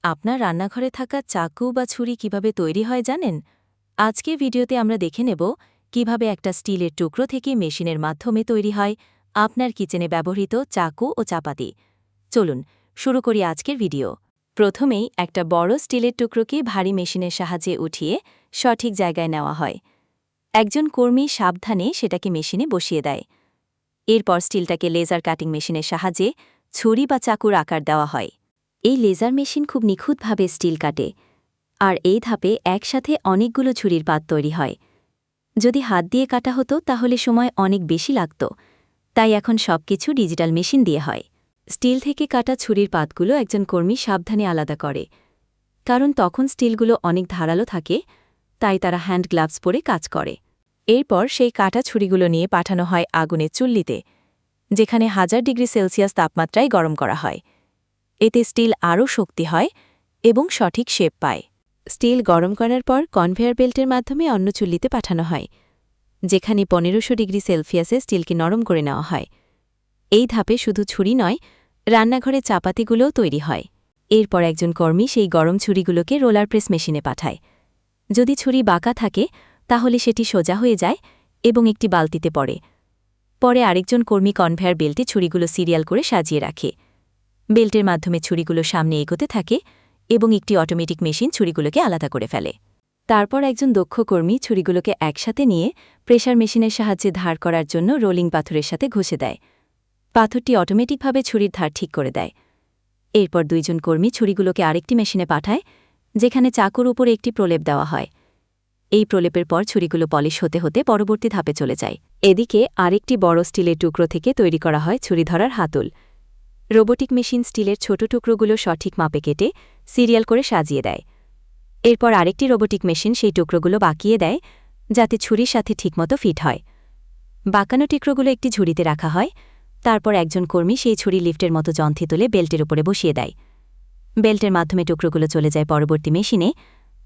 আপনার রান্নাঘরে থাকা চাকু বা ছুরি কিভাবে তৈরি হয় জানেন? আজকের ভিডিওতে আমরা দেখে নেব কিভাবে একটা স্টিলের টুকরো থেকে মেশিনের মাধ্যমে তৈরি হয় আপনার কিচেনে ব্যবহৃত চাকু ও চাপাতি। চলুন শুরু করি আজকের ভিডিও। প্রথমেই একটা বড় স্টিলের টুকরোকে ভারী মেশিনের সাহায্যে উঠিয়ে সঠিক জায়গায় নেওয়া হয়। একজন কর্মী সাবধানে সেটাকে মেশিনে বসিয়ে দেয়। এরপর স্টিলটাকে লেজার কাটিং মেশিনের সাহায্যে ছুরি বা চাকুর আকার দেওয়া হয়। এই লেজার মেশিন খুব নিখুঁতভাবে স্টিল কাটে, আর এই ধাপে একসাথে অনেকগুলো ছুরির পাত তৈরি হয়। যদি হাত দিয়ে কাটা হতো তাহলে সময় অনেক বেশি লাগত, তাই এখন সবকিছু ডিজিটাল মেশিন দিয়ে হয়। স্টিল থেকে কাটা ছুরির পাতগুলো একজন কর্মী সাবধানে আলাদা করে, কারণ তখন স্টিলগুলো অনেক ধারালো থাকে, তাই তারা হ্যান্ড গ্লাভস পরে কাজ করে। এরপর সেই কাটা ছুরিগুলো নিয়ে পাঠানো হয় আগুনের চুল্লিতে, যেখানে 1000 ডিগ্রি সেলসিয়াস তাপমাত্রায় গরম করা হয়। এতে স্টিল আরও শক্তি হয় এবং সঠিক শেপ পায়। স্টিল গরম করার পর কনভেয়ার বেল্টের মাধ্যমে অন্য চুল্লিতে পাঠানো হয়, যেখানে 1500 ডিগ্রি সেলসিয়াসে স্টিলকে নরম করে নেওয়া হয়। এই ধাপে শুধু ছুরি নয়, রান্নাঘরে চাপাতিগুলোও তৈরি হয়। এরপর একজন কর্মী সেই গরম ছুরিগুলোকে রোলার প্রেস মেশিনে পাঠায়। যদি ছুরি বাঁকা থাকে তাহলে সেটি সোজা হয়ে যায় এবং একটি বালতিতে পড়ে। পরে আরেকজন কর্মী কনভেয়ার বেল্টে ছুরিগুলো সিরিয়াল করে সাজিয়ে রাখে। বেল্টের মাধ্যমে ছুরিগুলো সামনে এগোতে থাকে এবং একটি অটোমেটিক মেশিন ছুরিগুলোকে আলাদা করে ফেলে। তারপর একজন দক্ষ কর্মী ছুরিগুলোকে একসাথে নিয়ে প্রেসার মেশিনের সাহায্যে ধার করার জন্য রোলিং পাথরের সাথে ঘষে দেয়। পাথরটি অটোমেটিকভাবে ছুরির ধার ঠিক করে দেয়। এরপর দুইজন কর্মী ছুরিগুলোকে আরেকটি মেশিনে পাঠায়, যেখানে চাকুর উপরে একটি প্রলেপ দেওয়া হয়। এই প্রলেপের পর ছুরিগুলো পলিশ হতে হতে পরবর্তী ধাপে চলে যায়। এদিকে আরেকটি বড় স্টিলের টুকরো থেকে তৈরি করা হয় ছুরি ধরার হাতল। রোবোটিক মেশিন স্টিলের ছোট টুকরোগুলো সঠিক মাপে কেটে সিরিয়াল করে সাজিয়ে দেয়। এরপর আরেকটি রোবোটিক মেশিন সেই টুকরোগুলো বাঁকিয়ে দেয়, যাতে ছুরির সাথে ঠিকমতো ফিট হয়। বাঁকানো টুকরোগুলো একটি ঝুড়িতে রাখা হয়। তারপর একজন কর্মী সেই ছুরি লিফটের মতো যন্ত্রে তুলে বেল্টের উপরে বসিয়ে দেয়। বেল্টের মাধ্যমে টুকরোগুলো চলে যায় পরবর্তী মেশিনে,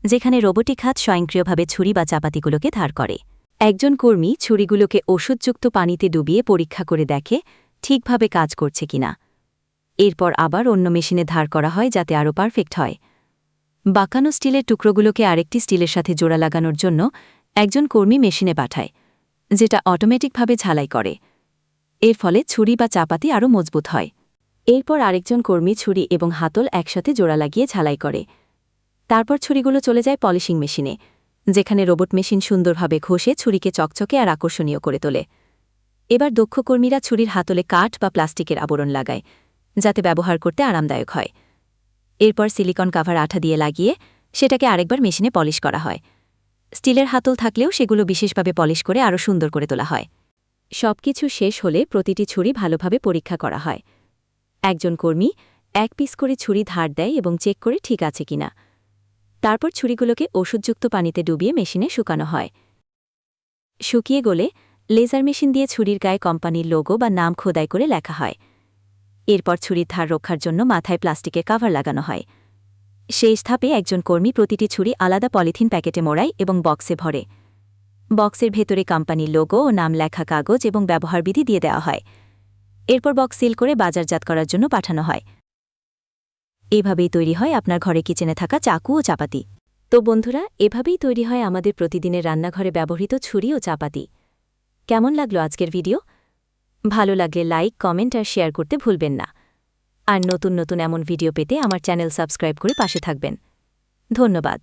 যেখানে রোবোটিক হাত স্বয়ংক্রিয়ভাবে ছুরি বা চাপাতিগুলোকে ধার করে। একজন কর্মী ছুরিগুলোকে ওষুধযুক্ত পানিতে ডুবিয়ে পরীক্ষা করে দেখে ঠিকভাবে কাজ করছে কিনা। এরপর আবার অন্য মেশিনে ধার করা হয় যাতে আরও পারফেক্ট হয়। বাঁকানো স্টিলের টুকরোগুলোকে আরেকটি স্টিলের সাথে জোড়া লাগানোর জন্য একজন কর্মী মেশিনে পাঠায়, যেটা অটোমেটিকভাবে ঝালাই করে। এর ফলে ছুরি বা চাপাতি আরও মজবুত হয়। এরপর আরেকজন কর্মী ছুরি এবং হাতল একসাথে জোড়া লাগিয়ে ঝালাই করে। তারপর ছুরিগুলো চলে যায় পলিশিং মেশিনে, যেখানে রোবট মেশিন সুন্দরভাবে ঘষে ছুরিকে চকচকে আর আকর্ষণীয় করে তোলে। এবার দক্ষ কর্মীরা ছুরির হাতলে কাঠ বা প্লাস্টিকের আবরণ লাগায়, যাতে ব্যবহার করতে আরামদায়ক হয়। এরপর সিলিকন কাভার আঠা দিয়ে লাগিয়ে সেটাকে আরেকবার মেশিনে পলিশ করা হয়। স্টিলের হাতল থাকলেও সেগুলো বিশেষভাবে পলিশ করে আরও সুন্দর করে তোলা হয়। সবকিছু শেষ হলে প্রতিটি ছুরি ভালোভাবে পরীক্ষা করা হয়। একজন কর্মী এক পিস করে ছুরি ধার দেয় এবং চেক করে ঠিক আছে কিনা। তারপর ছুরিগুলোকে ওষুধযুক্ত পানিতে ডুবিয়ে মেশিনে শুকানো হয়। শুকিয়ে গলে লেজার মেশিন দিয়ে ছুরির গায়ে কোম্পানির লোগো বা নাম খোদাই করে লেখা হয়। এরপর ছুরির ধার রক্ষার জন্য মাথায় প্লাস্টিকের কাভার লাগানো হয়। শেষ ধাপে একজন কর্মী প্রতিটি ছুরি আলাদা পলিথিন প্যাকেটে মোড়ায় এবং বক্সে ভরে। বক্সের ভেতরে কোম্পানির লোগো ও নাম লেখা কাগজ এবং ব্যবহারবিধি দিয়ে দেওয়া হয়। এরপর বক্স সিল করে বাজারজাত করার জন্য পাঠানো হয়। এভাবেই তৈরি হয় আপনার ঘরে কিচেনে থাকা চাকু ও চাপাতি। তো বন্ধুরা, এভাবেই তৈরি হয় আমাদের প্রতিদিনের রান্নাঘরে ব্যবহৃত ছুরি ও চাপাতি। কেমন লাগলো আজকের ভিডিও? ভালো লাগলে লাইক, কমেন্ট আর শেয়ার করতে ভুলবেন না। আর নতুন নতুন এমন ভিডিও পেতে আমার চ্যানেল সাবস্ক্রাইব করে পাশে থাকবেন। ধন্যবাদ।